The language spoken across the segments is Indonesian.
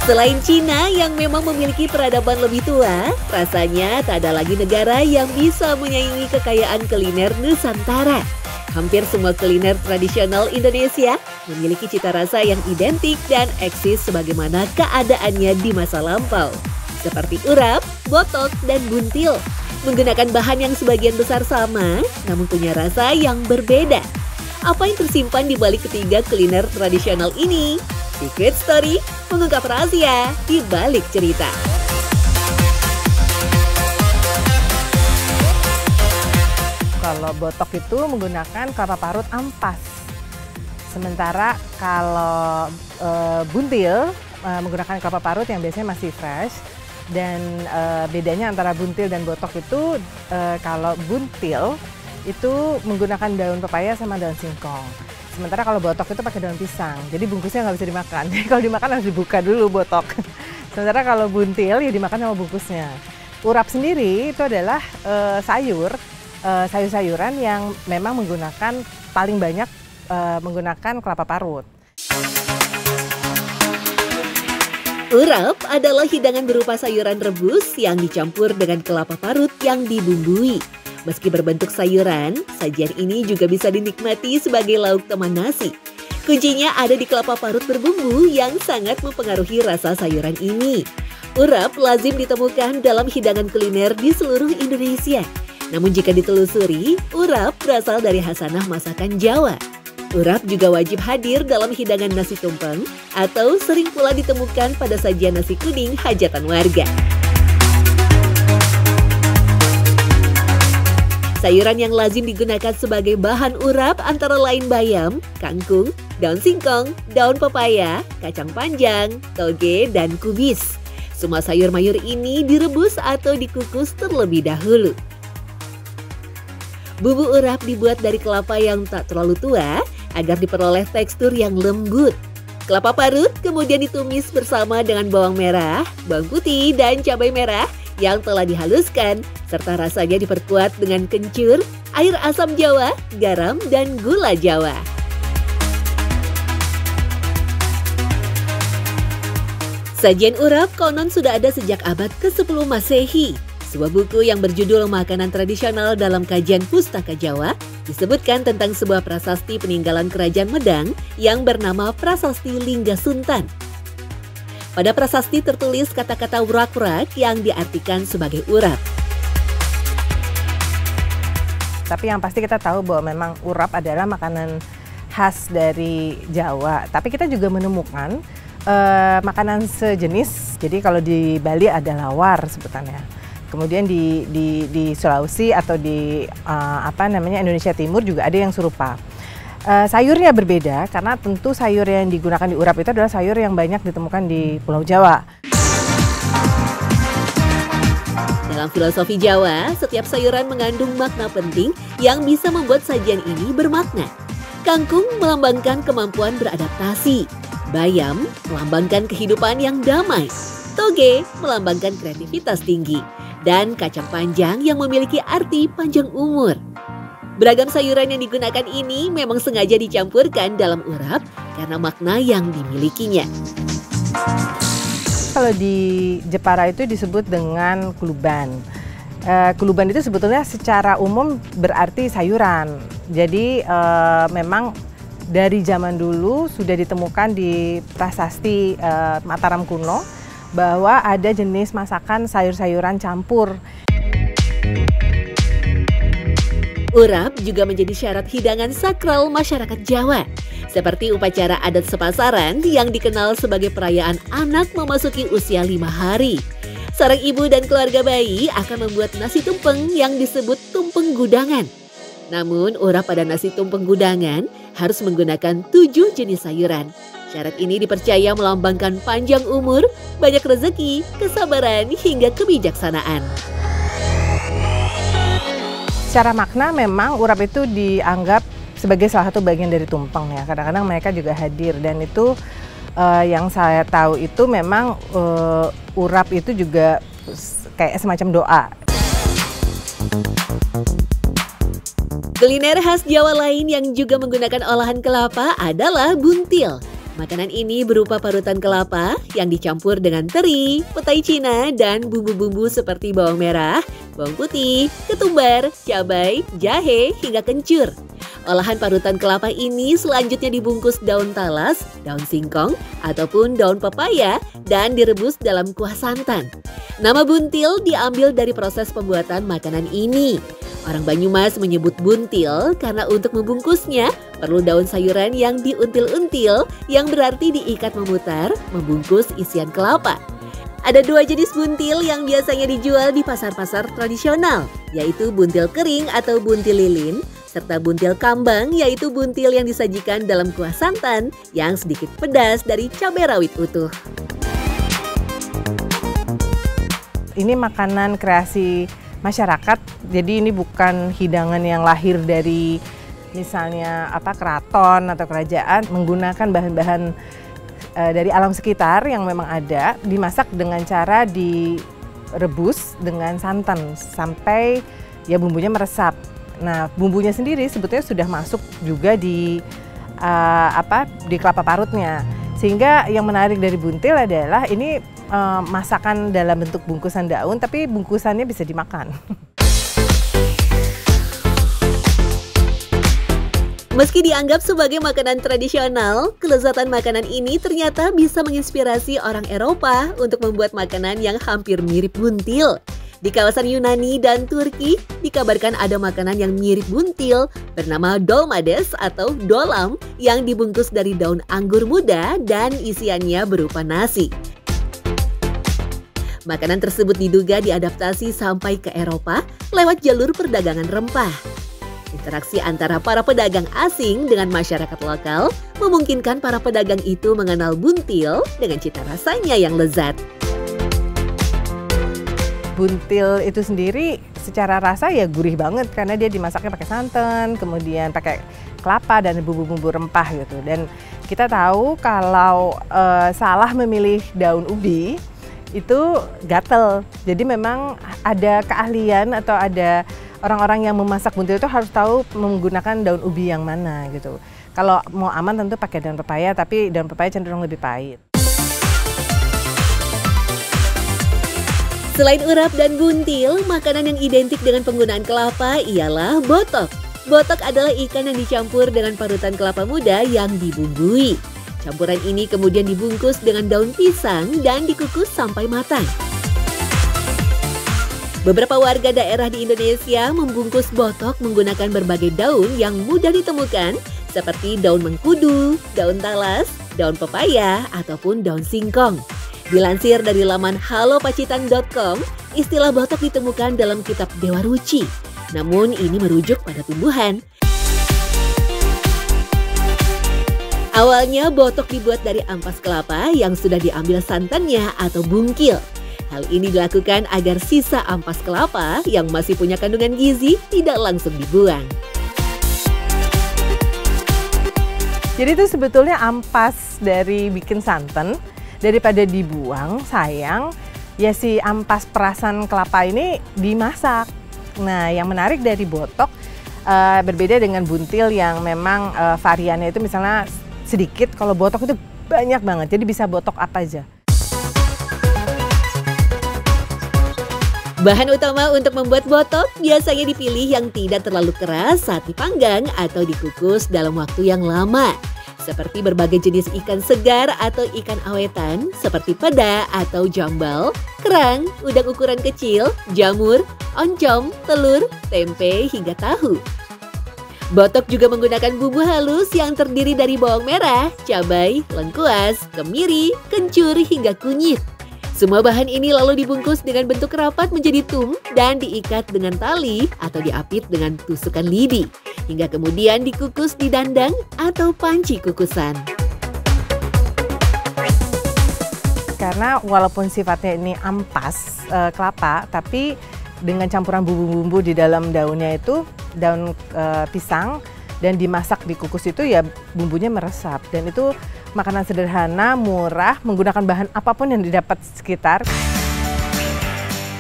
Selain Cina yang memang memiliki peradaban lebih tua, rasanya tak ada lagi negara yang bisa menyaingi kekayaan kuliner Nusantara. Hampir semua kuliner tradisional Indonesia memiliki cita rasa yang identik dan eksis sebagaimana keadaannya di masa lampau. Seperti urap, botok, dan buntil. Menggunakan bahan yang sebagian besar sama, namun punya rasa yang berbeda. Apa yang tersimpan di balik ketiga kuliner tradisional ini? Secret Story mengungkap rahasia di balik cerita. Kalau botok itu menggunakan kelapa parut ampas. Sementara kalau buntil menggunakan kelapa parut yang biasanya masih fresh. Dan bedanya antara buntil dan botok itu kalau buntil itu menggunakan daun pepaya sama daun singkong. Sementara kalau botok itu pakai daun pisang, jadi bungkusnya nggak bisa dimakan. Jadi kalau dimakan harus dibuka dulu botok. Sementara kalau buntil ya dimakan sama bungkusnya. Urap sendiri itu adalah sayur-sayuran yang memang menggunakan paling banyak menggunakan kelapa parut. Urap adalah hidangan berupa sayuran rebus yang dicampur dengan kelapa parut yang dibumbui. Meski berbentuk sayuran, sajian ini juga bisa dinikmati sebagai lauk teman nasi. Kuncinya ada di kelapa parut berbumbu yang sangat mempengaruhi rasa sayuran ini. Urap lazim ditemukan dalam hidangan kuliner di seluruh Indonesia. Namun jika ditelusuri, urap berasal dari khasanah masakan Jawa. Urap juga wajib hadir dalam hidangan nasi tumpeng atau sering pula ditemukan pada sajian nasi kuning hajatan warga. Sayuran yang lazim digunakan sebagai bahan urap antara lain bayam, kangkung, daun singkong, daun pepaya, kacang panjang, toge, dan kubis. Semua sayur mayur ini direbus atau dikukus terlebih dahulu. Bumbu urap dibuat dari kelapa yang tak terlalu tua agar diperoleh tekstur yang lembut. Kelapa parut kemudian ditumis bersama dengan bawang merah, bawang putih, dan cabai merah yang telah dihaluskan, serta rasanya diperkuat dengan kencur, air asam Jawa, garam, dan gula Jawa. Sajian urap konon sudah ada sejak abad ke-10 Masehi. Sebuah buku yang berjudul Makanan Tradisional dalam Kajian Pustaka Jawa disebutkan tentang sebuah prasasti peninggalan Kerajaan Medang yang bernama Prasasti Lingga Suntan. Pada prasasti tertulis kata-kata wrak-wrak yang diartikan sebagai urap. Tapi yang pasti kita tahu bahwa memang urap adalah makanan khas dari Jawa. Tapi kita juga menemukan makanan sejenis. Jadi kalau di Bali ada lawar sebutannya. Kemudian di Sulawesi atau di Indonesia Timur juga ada yang serupa. Sayurnya berbeda karena tentu sayur yang digunakan di urap itu adalah sayur yang banyak ditemukan di Pulau Jawa. Dalam filosofi Jawa, setiap sayuran mengandung makna penting yang bisa membuat sajian ini bermakna. Kangkung melambangkan kemampuan beradaptasi. Bayam melambangkan kehidupan yang damai. Toge melambangkan kreativitas tinggi. Dan kacang panjang yang memiliki arti panjang umur. Beragam sayuran yang digunakan ini memang sengaja dicampurkan dalam urap karena makna yang dimilikinya. Kalau di Jepara itu disebut dengan kuluban. Kuluban itu sebetulnya secara umum berarti sayuran. Jadi memang dari zaman dulu sudah ditemukan di prasasti Mataram kuno bahwa ada jenis masakan sayur-sayuran campur. Urap juga menjadi syarat hidangan sakral masyarakat Jawa, seperti upacara adat sepasaran yang dikenal sebagai perayaan anak memasuki usia 5 hari. Seorang ibu dan keluarga bayi akan membuat nasi tumpeng yang disebut tumpeng gudangan. Namun, urap pada nasi tumpeng gudangan harus menggunakan 7 jenis sayuran. Syarat ini dipercaya melambangkan panjang umur, banyak rezeki, kesabaran, hingga kebijaksanaan. Secara makna memang urap itu dianggap sebagai salah satu bagian dari tumpeng ya. Kadang-kadang mereka juga hadir dan itu yang saya tahu itu memang urap itu juga kayak semacam doa. Kuliner khas Jawa lain yang juga menggunakan olahan kelapa adalah buntil. Makanan ini berupa parutan kelapa yang dicampur dengan teri, petai Cina, dan bumbu-bumbu seperti bawang merah, bawang putih, ketumbar, cabai, jahe, hingga kencur. Olahan parutan kelapa ini selanjutnya dibungkus daun talas, daun singkong, ataupun daun pepaya dan direbus dalam kuah santan. Nama buntil diambil dari proses pembuatan makanan ini. Orang Banyumas menyebut buntil karena untuk membungkusnya perlu daun sayuran yang diuntil-until yang berarti diikat memutar membungkus isian kelapa. Ada dua jenis buntil yang biasanya dijual di pasar-pasar tradisional, yaitu buntil kering atau buntil lilin, serta buntil kambang yaitu buntil yang disajikan dalam kuah santan yang sedikit pedas dari cabai rawit utuh. Ini makanan kreasi masyarakat, jadi ini bukan hidangan yang lahir dari misalnya keraton atau kerajaan, menggunakan bahan-bahan dari alam sekitar yang memang ada, dimasak dengan cara direbus dengan santan sampai ya bumbunya meresap. Nah, bumbunya sendiri sebetulnya sudah masuk juga di kelapa parutnya. Sehingga yang menarik dari buntil adalah ini masakan dalam bentuk bungkusan daun, tapi bungkusannya bisa dimakan. Meski dianggap sebagai makanan tradisional, kelezatan makanan ini ternyata bisa menginspirasi orang Eropa untuk membuat makanan yang hampir mirip buntil. Di kawasan Yunani dan Turki, dikabarkan ada makanan yang mirip buntil bernama dolmades atau dolam yang dibungkus dari daun anggur muda dan isiannya berupa nasi. Makanan tersebut diduga diadaptasi sampai ke Eropa lewat jalur perdagangan rempah. Interaksi antara para pedagang asing dengan masyarakat lokal memungkinkan para pedagang itu mengenal buntil dengan cita rasanya yang lezat. Buntil itu sendiri secara rasa ya gurih banget karena dia dimasaknya pakai santan, kemudian pakai kelapa dan bumbu-bumbu rempah gitu. Dan kita tahu kalau salah memilih daun ubi itu gatel. Jadi memang ada keahlian atau ada orang-orang yang memasak buntil itu harus tahu menggunakan daun ubi yang mana gitu. Kalau mau aman tentu pakai daun pepaya, tapi daun pepaya cenderung lebih pahit. Selain urap dan buntil, makanan yang identik dengan penggunaan kelapa ialah botok. Botok adalah ikan yang dicampur dengan parutan kelapa muda yang dibumbui. Campuran ini kemudian dibungkus dengan daun pisang dan dikukus sampai matang. Beberapa warga daerah di Indonesia membungkus botok menggunakan berbagai daun yang mudah ditemukan seperti daun mengkudu, daun talas, daun pepaya, ataupun daun singkong. Dilansir dari laman halopacitan.com, istilah botok ditemukan dalam kitab Dewa Ruci. Namun ini merujuk pada tumbuhan. Awalnya botok dibuat dari ampas kelapa yang sudah diambil santannya atau bungkil. Hal ini dilakukan agar sisa ampas kelapa yang masih punya kandungan gizi tidak langsung dibuang. Jadi itu sebetulnya ampas dari bikin santan, daripada dibuang, sayang, ya si ampas perasan kelapa ini dimasak. Nah, yang menarik dari botok berbeda dengan buntil yang memang variannya itu misalnya sedikit, kalau botok itu banyak banget, jadi bisa botok apa aja. Bahan utama untuk membuat botok biasanya dipilih yang tidak terlalu keras saat dipanggang atau dikukus dalam waktu yang lama. Seperti berbagai jenis ikan segar atau ikan awetan seperti peda atau jambal, kerang, udang ukuran kecil, jamur, oncom, telur, tempe, hingga tahu. Botok juga menggunakan bumbu halus yang terdiri dari bawang merah, cabai, lengkuas, kemiri, kencur, hingga kunyit. Semua bahan ini lalu dibungkus dengan bentuk rapat menjadi tum dan diikat dengan tali atau diapit dengan tusukan lidi. Hingga kemudian dikukus di dandang atau panci kukusan. Karena walaupun sifatnya ini ampas kelapa, tapi dengan campuran bumbu-bumbu di dalam daunnya itu daun pisang dan dimasak dikukus itu ya bumbunya meresap. Dan itu makanan sederhana, murah, menggunakan bahan apapun yang didapat sekitar.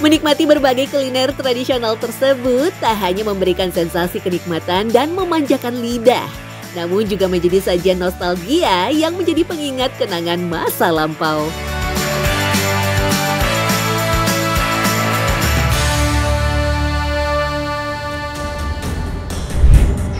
Menikmati berbagai kuliner tradisional tersebut tak hanya memberikan sensasi kenikmatan dan memanjakan lidah, namun juga menjadi sajian nostalgia yang menjadi pengingat kenangan masa lampau.